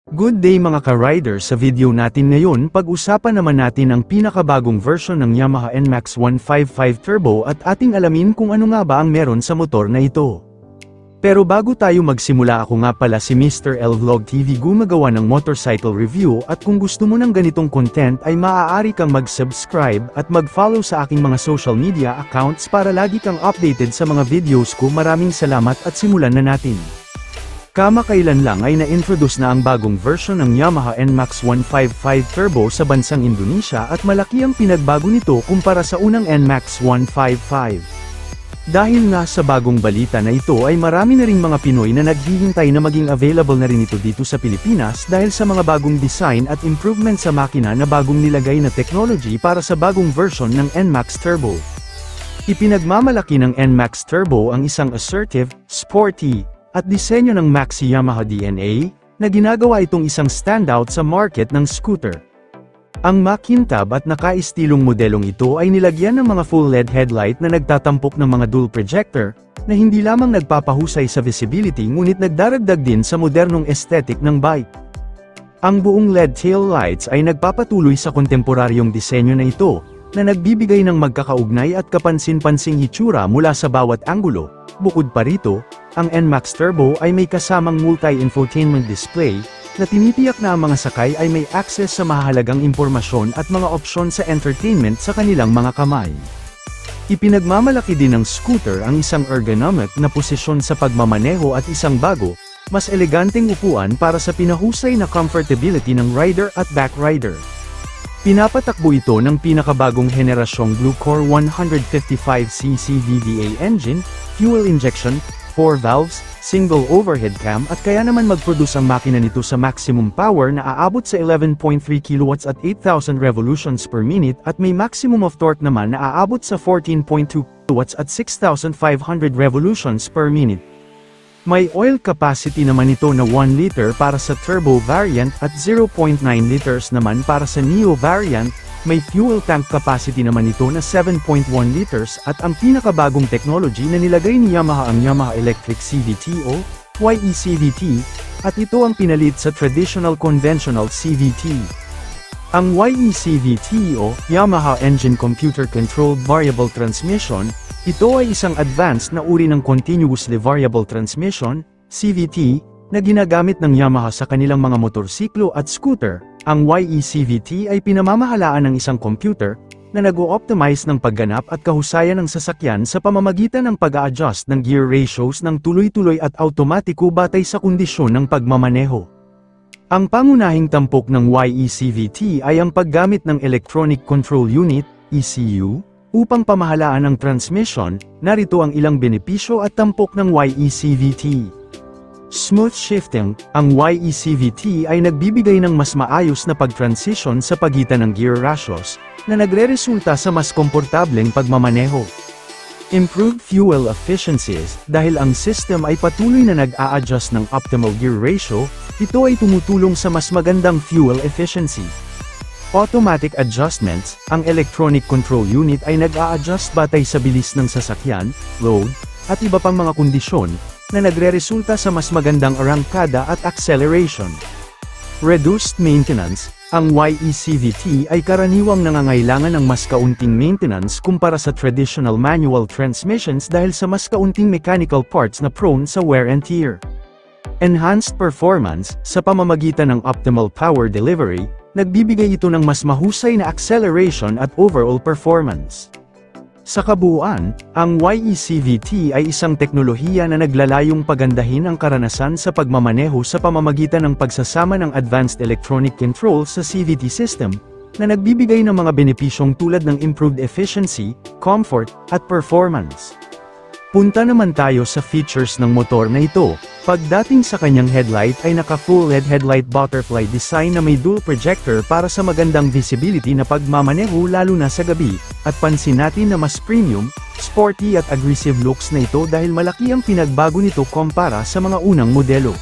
Good day mga ka-rider, sa video natin ngayon pag-usapan naman natin ang pinakabagong version ng Yamaha NMAX 155 Turbo at ating alamin kung ano nga ba ang meron sa motor na ito. Pero bago tayo magsimula, ako nga pala si Mr. L Vlog TV, gumagawa ng motorcycle review, at kung gusto mo ng ganitong content ay maaari kang mag-subscribe at mag-follow sa aking mga social media accounts para lagi kang updated sa mga videos ko. Maraming salamat at simulan na natin. Kamakailan lang ay na-introduce na ang bagong version ng Yamaha NMAX 155 Turbo sa bansang Indonesia at malaki ang pinagbago nito kumpara sa unang NMAX 155. Dahil nga sa bagong balita na ito ay marami na ring mga Pinoy na naghihintay na maging available na rin ito dito sa Pilipinas dahil sa mga bagong design at improvement sa makina na bagong nilagay na technology para sa bagong version ng NMAX Turbo. Ipinagmamalaki ng NMAX Turbo ang isang assertive, sporty, at disenyo ng Maxi Yamaha DNA, na ginagawa itong isang standout sa market ng scooter. Ang makintab at nakaistilong modelong ito ay nilagyan ng mga full LED headlight na nagtatampok ng mga dual projector, na hindi lamang nagpapahusay sa visibility ngunit nagdaragdag din sa modernong aesthetic ng bike. Ang buong LED tail lights ay nagpapatuloy sa kontemporaryong disenyo na ito, na nagbibigay ng magkakaugnay at kapansin-pansing hitsura mula sa bawat anggulo. Bukod pa rito, ang NMAX Turbo ay may kasamang multi-infotainment display, na tinitiyak na ang mga sakay ay may access sa mahalagang impormasyon at mga opsyon sa entertainment sa kanilang mga kamay. Ipinagmamalaki din ng scooter ang isang ergonomic na posisyon sa pagmamaneho at isang bago, mas eleganteng upuan para sa pinahusay na comfortability ng rider at backrider. Pinapatakbo ito ng pinakabagong henerasyong Bluecore 155cc VVA engine, fuel injection, 4 valves, single overhead cam, at kaya naman mag-produce ang makina nito sa maximum power na aabot sa 11.3 kW at 8,000 revolutions per minute, at may maximum of torque naman na aabot sa 14.2 kW at 6,500 revolutions per minute. May oil capacity naman ito na 1 liter para sa turbo variant at 0.9 liters naman para sa neo variant. May fuel tank capacity naman ito na 7.1 liters, at ang pinakabagong technology na nilagay ni Yamaha ang Yamaha Electric CVT o YE-CVT, at ito ang pinalit sa traditional conventional CVT. Ang YE-CVT o Yamaha Engine Computer Controlled Variable Transmission, ito ay isang advanced na uri ng Continuously Variable Transmission, CVT, na ginagamit ng Yamaha sa kanilang mga motorsiklo at scooter. Ang YE-CVT ay pinamamahalaan ng isang computer, na nag-o-optimize ng pagganap at kahusayan ng sasakyan sa pamamagitan ng pag-a-adjust ng gear ratios ng tuloy-tuloy at automatiko batay sa kondisyon ng pagmamaneho. Ang pangunahing tampok ng YE-CVT ay ang paggamit ng Electronic Control Unit, ECU, upang pamahalaan ang transmission. Narito ang ilang benepisyo at tampok ng YE-CVT. Smooth shifting, ang YE-CVT ay nagbibigay ng mas maayos na pag-transition sa pagitan ng gear ratios, na nagre-resulta sa mas komportableng pagmamaneho. Improved fuel efficiencies, dahil ang system ay patuloy na nag-a-adjust ng optimal gear ratio, ito ay tumutulong sa mas magandang fuel efficiency. Automatic adjustments, ang electronic control unit ay nag-a-adjust batay sa bilis ng sasakyan, load, at iba pang mga kondisyon, na nagre-resulta sa mas magandang arangkada at acceleration. Reduced maintenance, ang YE-CVT ay karaniwang nangangailangan ng mas kaunting maintenance kumpara sa traditional manual transmissions dahil sa mas kaunting mechanical parts na prone sa wear and tear. Enhanced performance, sa pamamagitan ng optimal power delivery, nagbibigay ito ng mas mahusay na acceleration at overall performance. Sa kabuuan, ang YE-CVT ay isang teknolohiya na naglalayong pagandahin ang karanasan sa pagmamaneho sa pamamagitan ng pagsasama ng advanced electronic control sa CVT system, na nagbibigay ng mga benepisyong tulad ng improved efficiency, comfort, at performance. Punta naman tayo sa features ng motor na ito. Pagdating sa kanyang headlight ay naka-full LED headlight butterfly design na may dual projector para sa magandang visibility na pagmamaneho lalo na sa gabi, at pansin natin na mas premium, sporty at aggressive looks na ito dahil malaki ang pinagbago nito kumpara sa mga unang modelo.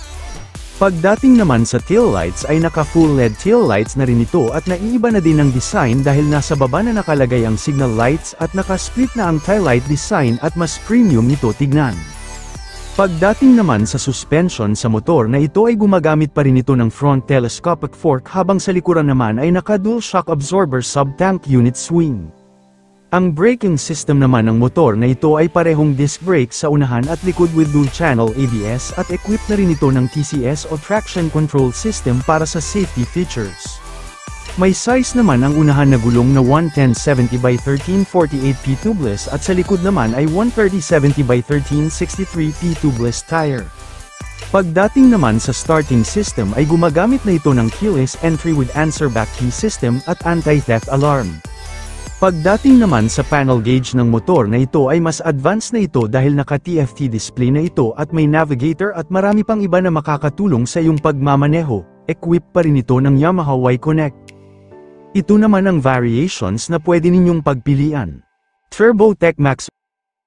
Pagdating naman sa taillights ay naka-full LED taillights na rin ito at naiiba na din ang design dahil nasa baba na nakalagay ang signal lights at naka-split na ang taillight design at mas premium nito tignan. Pagdating naman sa suspension sa motor na ito ay gumagamit pa rin ito ng front telescopic fork habang sa likuran naman ay naka-dual shock absorber sub-tank unit swing. Ang braking system naman ng motor na ito ay parehong disc brake sa unahan at likod with dual-channel ABS at equipped na rin ito ng TCS o traction control system para sa safety features. May size naman ang unahan na gulong na 110/1348 P tubeless at sa likod naman ay 130/1363 P tubeless tire. Pagdating naman sa starting system ay gumagamit na ito ng keyless entry with answer back key system at anti-theft alarm. Pagdating naman sa panel gauge ng motor na ito ay mas advanced na ito dahil naka-TFT display na ito at may navigator at marami pang iba na makakatulong sa iyong pagmamaneho. Equipped pa rin ito ng Yamaha Y-Connect. Ito naman ang variations na pwede ninyong pagpilian. Turbo Tech Max,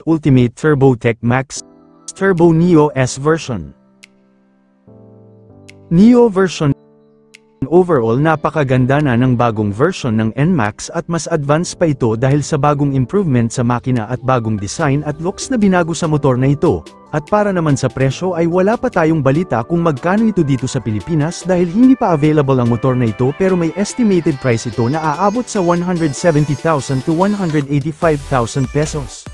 Ultimate Turbo Tech Max, Turbo Neo S version. Neo version. Overall napakaganda na ng bagong version ng NMAX at mas advanced pa ito dahil sa bagong improvement sa makina at bagong design at looks na binago sa motor na ito. At para naman sa presyo ay wala pa tayong balita kung magkano ito dito sa Pilipinas dahil hindi pa available ang motor na ito pero may estimated price ito na aabot sa 170,000 to 185,000 pesos.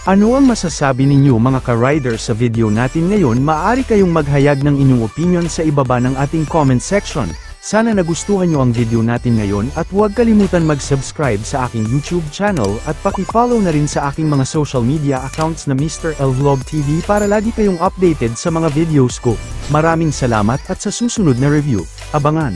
Ano ang masasabi ninyo mga ka-rider sa video natin ngayon? Maaari kayong maghayag ng inyong opinion sa ibaba ng ating comment section. Sana nagustuhan nyo ang video natin ngayon at huwag kalimutan mag-subscribe sa aking YouTube channel at paki-follow na rin sa aking mga social media accounts na Mr. L Vlog TV para lagi kayong updated sa mga videos ko. Maraming salamat at sa susunod na review, abangan!